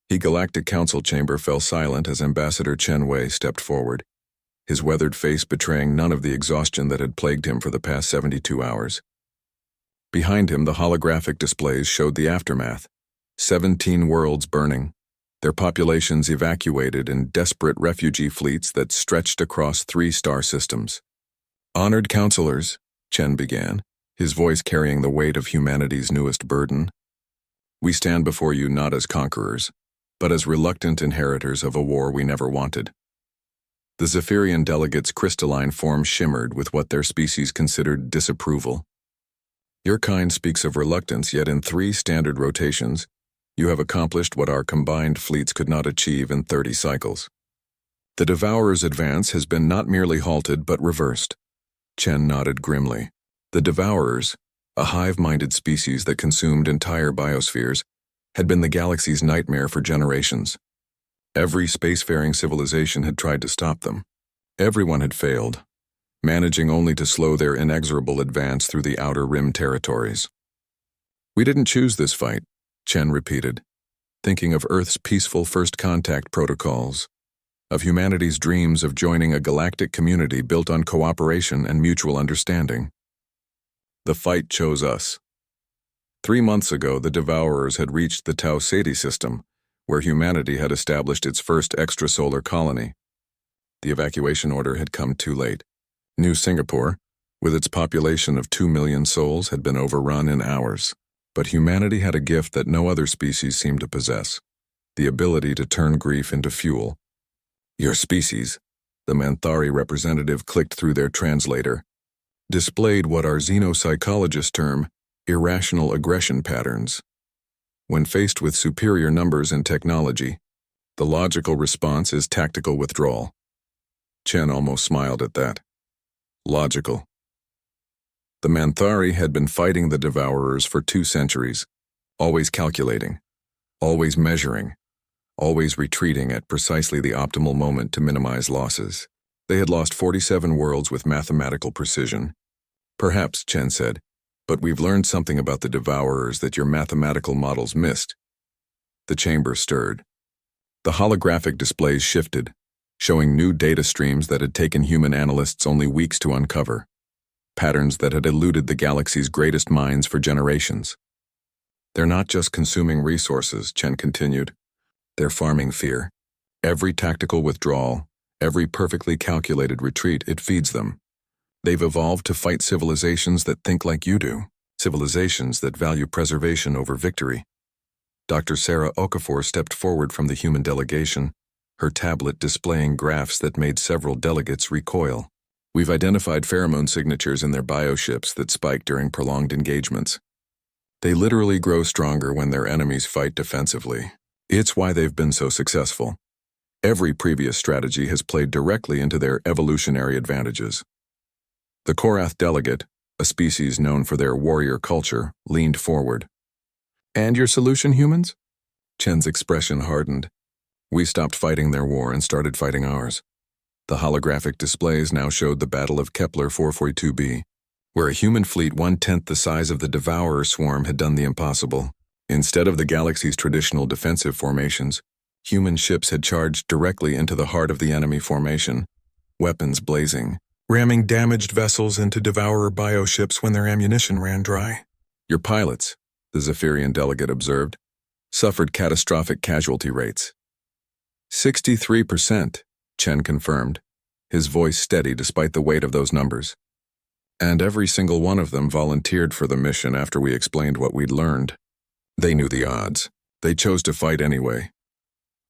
The Galactic Council chamber fell silent as Ambassador Chen Wei stepped forward, his weathered face betraying none of the exhaustion that had plagued him for the past 72 hours. Behind him, the holographic displays showed the aftermath. 17 worlds burning, their populations evacuated in desperate refugee fleets that stretched across 3 star systems. "Honored counselors," Chen began, his voice carrying the weight of humanity's newest burden, "we stand before you not as conquerors, but as reluctant inheritors of a war we never wanted." The Zephyrian delegates' crystalline form shimmered with what their species considered disapproval. "Your kind speaks of reluctance, yet in 3 standard rotations, you have accomplished what our combined fleets could not achieve in 30 cycles. The Devourer's advance has been not merely halted but reversed." Chen nodded grimly. The Devourers, a hive-minded species that consumed entire biospheres, had been the galaxy's nightmare for generations. Every spacefaring civilization had tried to stop them. Everyone had failed, managing only to slow their inexorable advance through the Outer Rim territories. "We didn't choose this fight," Chen repeated, thinking of Earth's peaceful first contact protocols, of humanity's dreams of joining a galactic community built on cooperation and mutual understanding. "The fight chose us." 3 months ago, the Devourers had reached the Tau Ceti system, where humanity had established its first extrasolar colony. The evacuation order had come too late. New Singapore, with its population of 2 million souls, had been overrun in hours. But humanity had a gift that no other species seemed to possess: the ability to turn grief into fuel. "Your species," the Manthari representative clicked through their translator, "displayed what our xenopsychologists term irrational aggression patterns. When faced with superior numbers and technology, the logical response is tactical withdrawal." Chen almost smiled at that. Logical. The Manthari had been fighting the Devourers for 2 centuries, always calculating, always measuring, always retreating at precisely the optimal moment to minimize losses. They had lost 47 worlds with mathematical precision. "Perhaps," Chen said, "but we've learned something about the Devourers that your mathematical models missed." The chamber stirred. The holographic displays shifted, showing new data streams that had taken human analysts only weeks to uncover, patterns that had eluded the galaxy's greatest minds for generations. "They're not just consuming resources," Chen continued. "They're farming fear. Every tactical withdrawal, every perfectly calculated retreat, it feeds them. They've evolved to fight civilizations that think like you do, civilizations that value preservation over victory." Dr. Sarah Okafor stepped forward from the human delegation, her tablet displaying graphs that made several delegates recoil. "We've identified pheromone signatures in their bioships that spike during prolonged engagements. They literally grow stronger when their enemies fight defensively. It's why they've been so successful. Every previous strategy has played directly into their evolutionary advantages." The Korath delegate, a species known for their warrior culture, leaned forward. "And your solution, humans?" Chen's expression hardened. "We stopped fighting their war and started fighting ours." The holographic displays now showed the Battle of Kepler 442b, where a human fleet 1/10 the size of the Devourer swarm had done the impossible. Instead of the galaxy's traditional defensive formations, human ships had charged directly into the heart of the enemy formation, weapons blazing, ramming damaged vessels into Devourer bioships when their ammunition ran dry. "Your pilots," the Zephyrian delegate observed, "suffered catastrophic casualty rates." 63%, Chen confirmed, his voice steady despite the weight of those numbers. "And every single one of them volunteered for the mission after we explained what we'd learned. They knew the odds. They chose to fight anyway."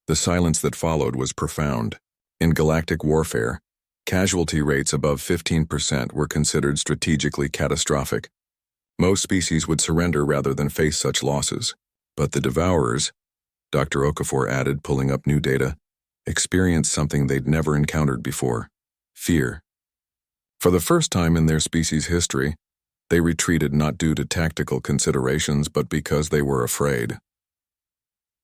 The silence that followed was profound. In galactic warfare, casualty rates above 15% were considered strategically catastrophic. Most species would surrender rather than face such losses. But the Devourers, Dr. Okafor added, pulling up new data, experienced something they'd never encountered before: fear. For the first time in their species' history, they retreated not due to tactical considerations but because they were afraid.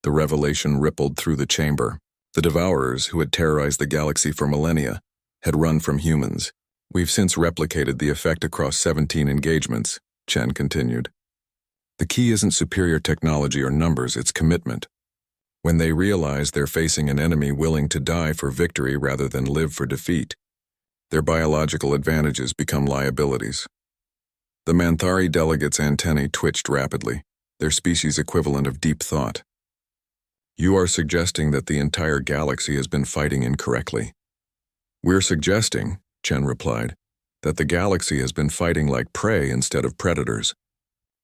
The revelation rippled through the chamber. The Devourers, who had terrorized the galaxy for millennia, had run from humans. "We've since replicated the effect across 17 engagements," Chen continued. "The key isn't superior technology or numbers, it's commitment. When they realize they're facing an enemy willing to die for victory rather than live for defeat, their biological advantages become liabilities. The Manthari delegates' antennae twitched rapidly, their species equivalent of deep thought. You are suggesting that the entire galaxy has been fighting incorrectly. We're suggesting, Chen replied, that the galaxy has been fighting like prey instead of predators.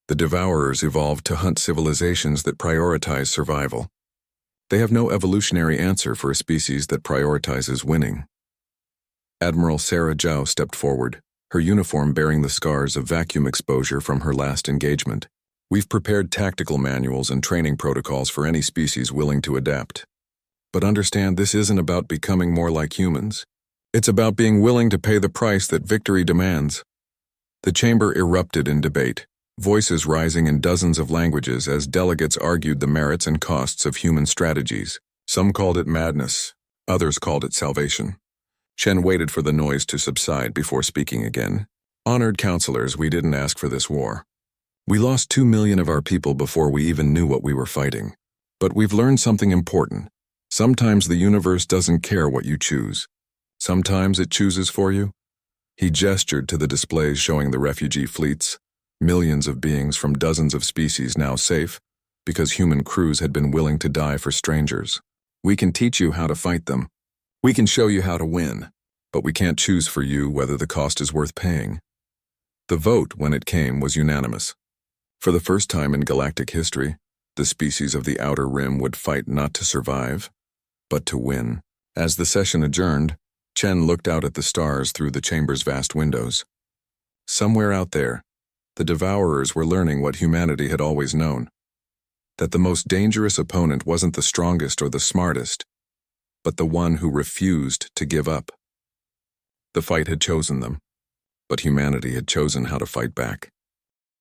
The Devourers evolved to hunt civilizations that prioritize survival. They have no evolutionary answer for a species that prioritizes winning. Admiral Sarah Zhao stepped forward, her uniform bearing the scars of vacuum exposure from her last engagement. We've prepared tactical manuals and training protocols for any species willing to adapt. But understand, this isn't about becoming more like humans. It's about being willing to pay the price that victory demands. The chamber erupted in debate, voices rising in dozens of languages as delegates argued the merits and costs of human strategies. Some called it madness, others called it salvation. Chen waited for the noise to subside before speaking again. Honored counselors, we didn't ask for this war. We lost 2 million of our people before we even knew what we were fighting. But we've learned something important. Sometimes the universe doesn't care what you choose. Sometimes it chooses for you. He gestured to the displays showing the refugee fleets, millions of beings from dozens of species now safe, because human crews had been willing to die for strangers. We can teach you how to fight them. We can show you how to win, but we can't choose for you whether the cost is worth paying. The vote, when it came, was unanimous. For the first time in galactic history, the species of the Outer Rim would fight not to survive, but to win. As the session adjourned, Chen looked out at the stars through the chamber's vast windows. Somewhere out there, the Devourers were learning what humanity had always known, that the most dangerous opponent wasn't the strongest or the smartest, but the one who refused to give up. The fight had chosen them, but humanity had chosen how to fight back.